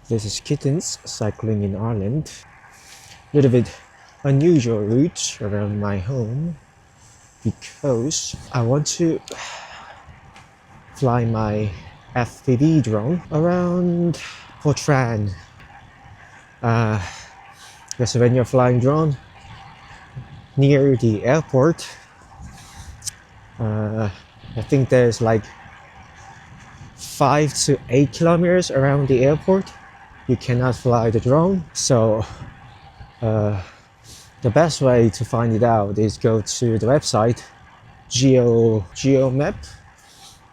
This is Kittens cycling in Ireland. A little bit unusual route around my home because I want to fly my FPV drone around Portrane. Because when you're flying drone near the airport, I think there's like 5 to 8 kilometers around the airport. You cannot fly the drone, so the best way to find it out is go to the website GeoMap,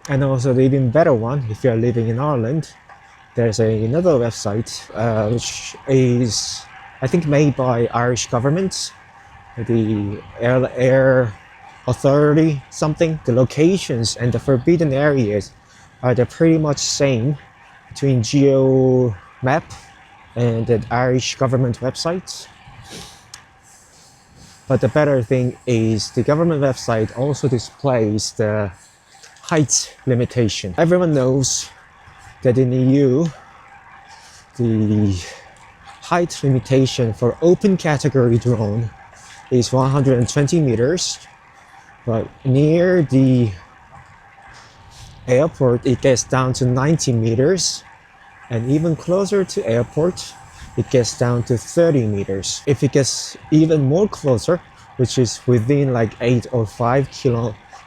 and also the even better one if you're living in Ireland. There's another website which is I think made by Irish government, the air authority something. The locations and the forbidden areas are the pretty much same between GeoMap and the Irish government websites. But the better thing is the government website also displays the height limitation. Everyone knows that in the EU, the height limitation for open category drone is 120 meters, but near the airport it gets down to 90 meters, and even closer to airport it gets down to 30 meters. If it gets even more closer, which is within like 8 or 5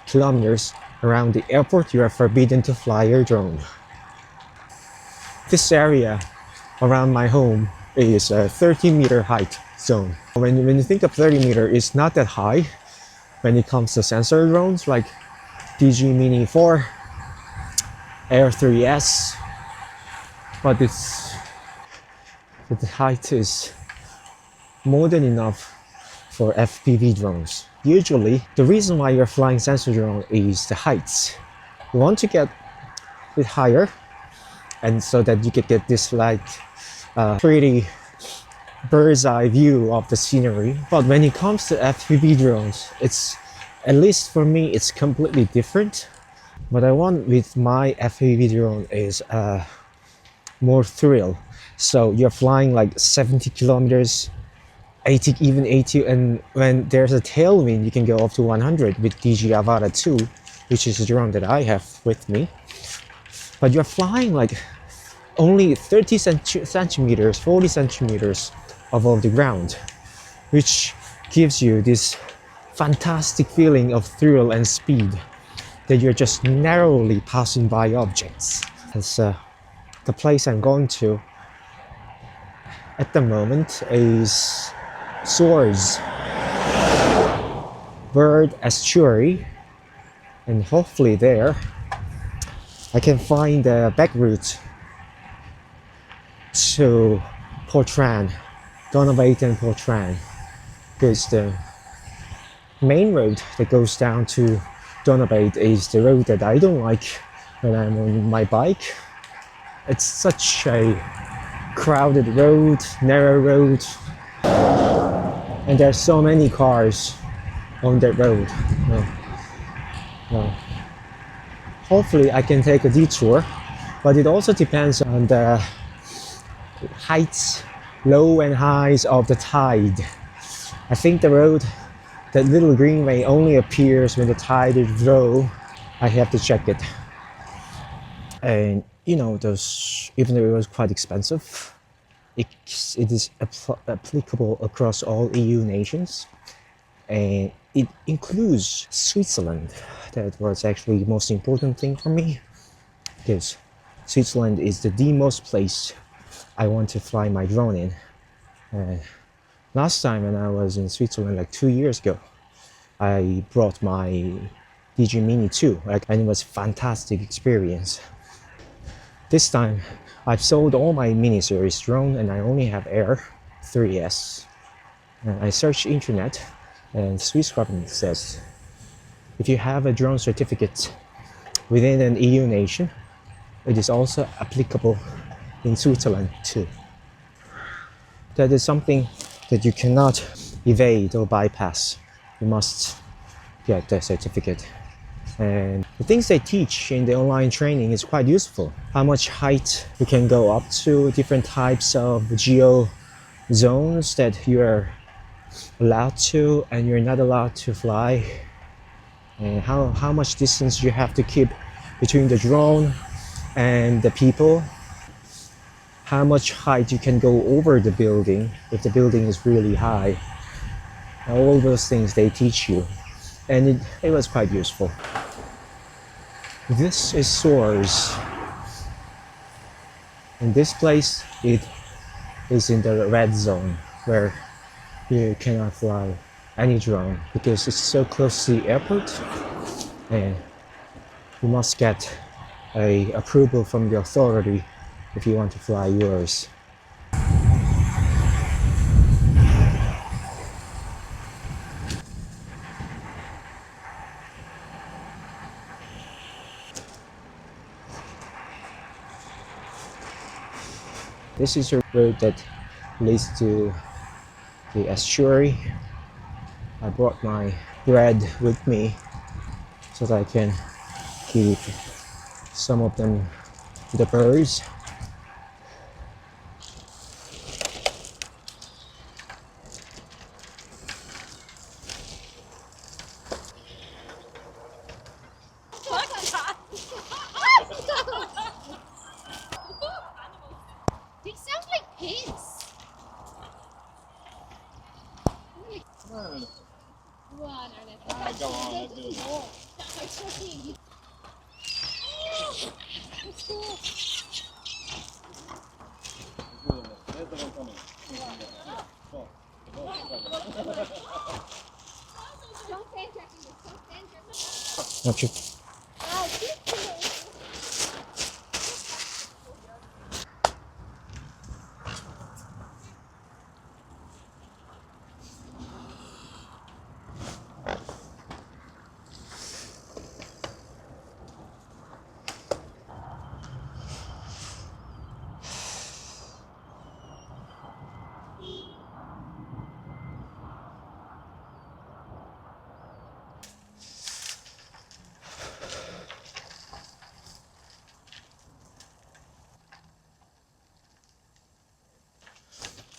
kilometers around the airport, you are forbidden to fly your drone. This area around my home is a 30-meter height zone. When you think of 30 meter, it's not that high when it comes to sensor drones like DJI Mini 4, Air 3S, but the height is more than enough for FPV drones. Usually, the reason why you're flying sensor drone is the heights. You want to get a bit higher, and so that you can get this like pretty bird's eye view of the scenery. But when it comes to FPV drones, it's, at least for me, it's completely different. What I want with my FPV drone is more thrill. So you're flying like 70 kilometers, 80, even 80, and when there's a tailwind, you can go up to 100 with DJI Avata 2, which is a drone that I have with me. But you're flying like only 30 centimeters, 40 centimeters above the ground, which gives you this fantastic feeling of thrill and speed that you're just narrowly passing by objects. That's the place I'm going to at the moment is Swords Bird Estuary, and hopefully there I can find the back route to Portrane, Donabate and Portrane, because the main road that goes down to Donabate is the road that I don't like when I'm on my bike. It's such a crowded road, narrow road, and there's so many cars on that road. Hopefully I can take a detour, but it also depends on the heights, low and highs of the tide. I think the road, that little greenway, only appears when the tide is low. I have to check it. And you know, those, even though it was quite expensive, it is applicable across all EU nations, and it includes Switzerland. That was actually the most important thing for me, because Switzerland is the most place I want to fly my drone in. Last time when I was in Switzerland, like 2 years ago, I brought my DJI Mini 2, and it was a fantastic experience. This time, I've sold all my mini series drone and I only have Air 3S. I searched internet, and Swiss government says if you have a drone certificate within an EU nation, it is also applicable in Switzerland too. That is something that you cannot evade or bypass. You must get the certificate. And the things they teach in the online training is quite useful. How much height you can go up to, different types of geo zones that you are allowed to and you're not allowed to fly, and how much distance you have to keep between the drone and the people, how much height you can go over the building if the building is really high. All those things they teach you, and it was quite useful. This is Soares. In this place, it is in the red zone where you cannot fly any drone because it's so close to the airport, and you must get a approval from the authority if you want to fly yours. This is a road that leads to the estuary. I brought my bread with me so that I can give some of them to the birds. They sound like pigs. One and a half. Go on, let's do it. It's okay. Let's go. Don't stand tracking this. Don't stand tracking. Not you.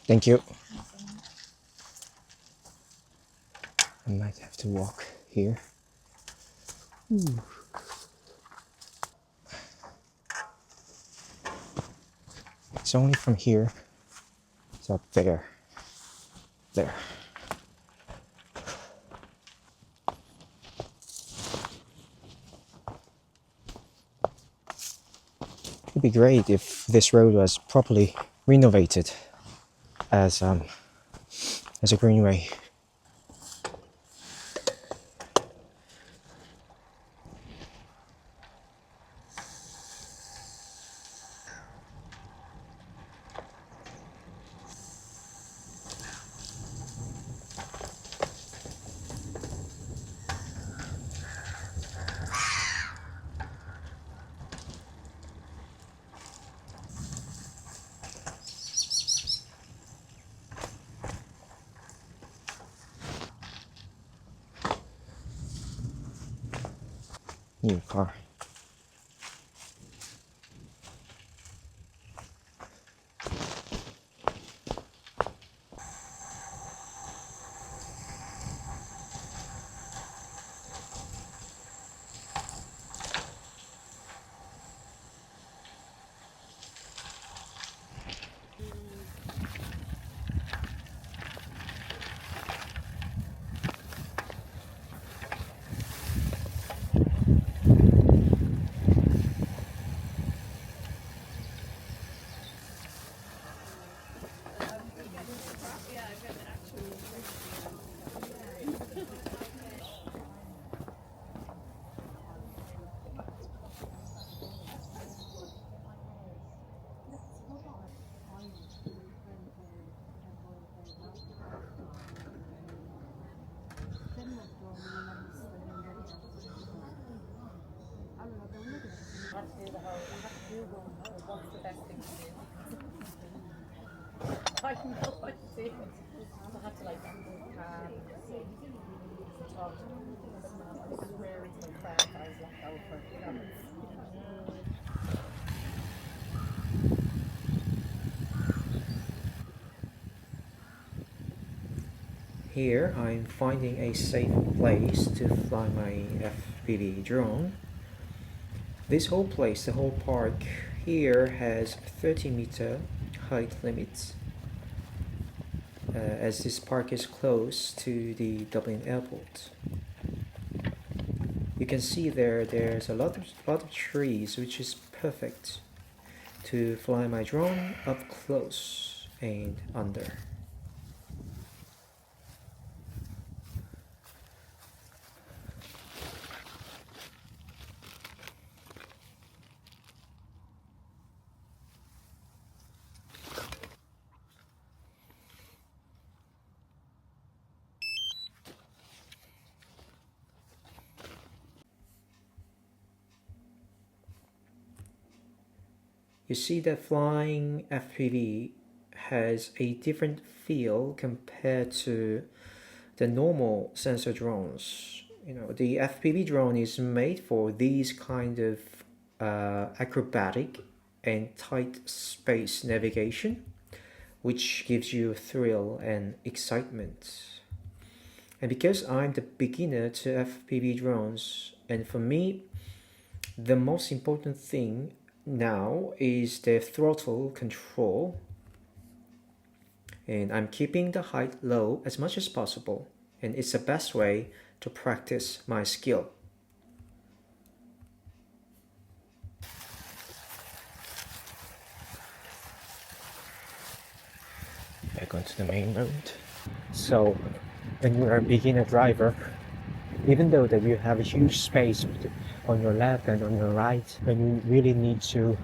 Thank you. I might have to walk here. Ooh. It's only from here. It's up there. There. It'd be great if this road was properly renovated as a greenway. New car. What's the best thing to do? I have no idea. I had to like talk to I swear it's my class. Here I'm finding a safe place to fly my FPV drone. This whole place, the whole park here has 30-meter height limits. As this park is close to the Dublin airport. You can see there's a lot of trees, which is perfect to fly my drone up close and under. You see that flying FPV has a different feel compared to the normal sensor drones. You know, the FPV drone is made for these kind of acrobatic and tight space navigation, which gives you thrill and excitement. And because I'm the beginner to FPV drones, and for me, the most important thing now is the throttle control, and I'm keeping the height low as much as possible, and it's the best way to practice my skill. Back onto the main road. So when you are a beginner driver, even though that you have a huge space on your left and on your right, when you really need to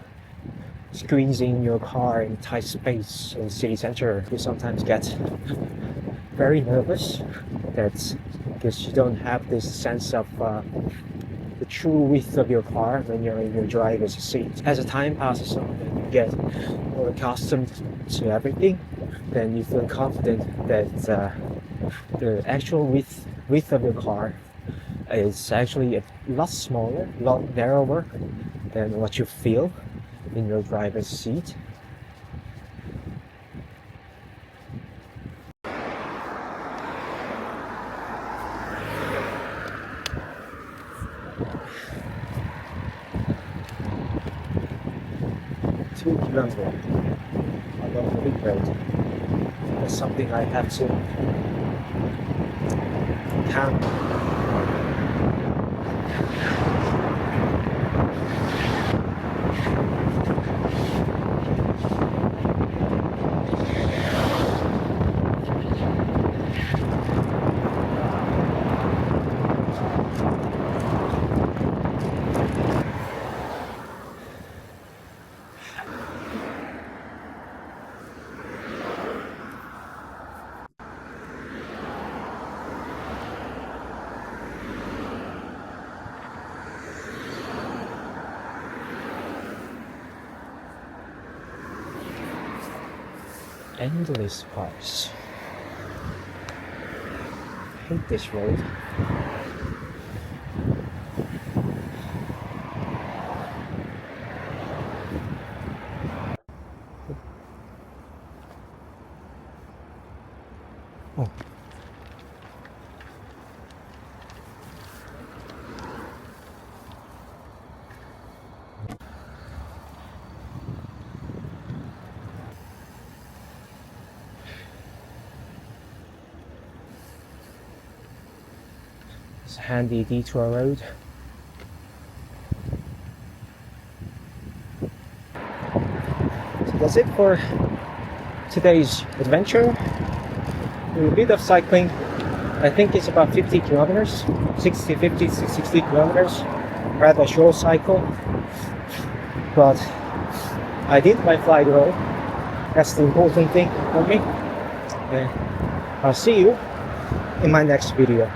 squeeze in your car in tight space in city center, you sometimes get very nervous. That's because you don't have this sense of the true width of your car when you're in your driver's seat. As the time passes on and you get more accustomed to everything, then you feel confident that the actual width of your car is actually a lot smaller, a lot narrower than what you feel in your driver's seat. Two kilometers along the big road. That's something I have to count. Endless parks. I hate this road. Oh. It's a handy detour road. So that's it for today's adventure. A bit of cycling. I think it's about 50 kilometers, 60 kilometers. Rather short cycle. But I did my flight roll. That's the important thing for me. And I'll see you in my next video.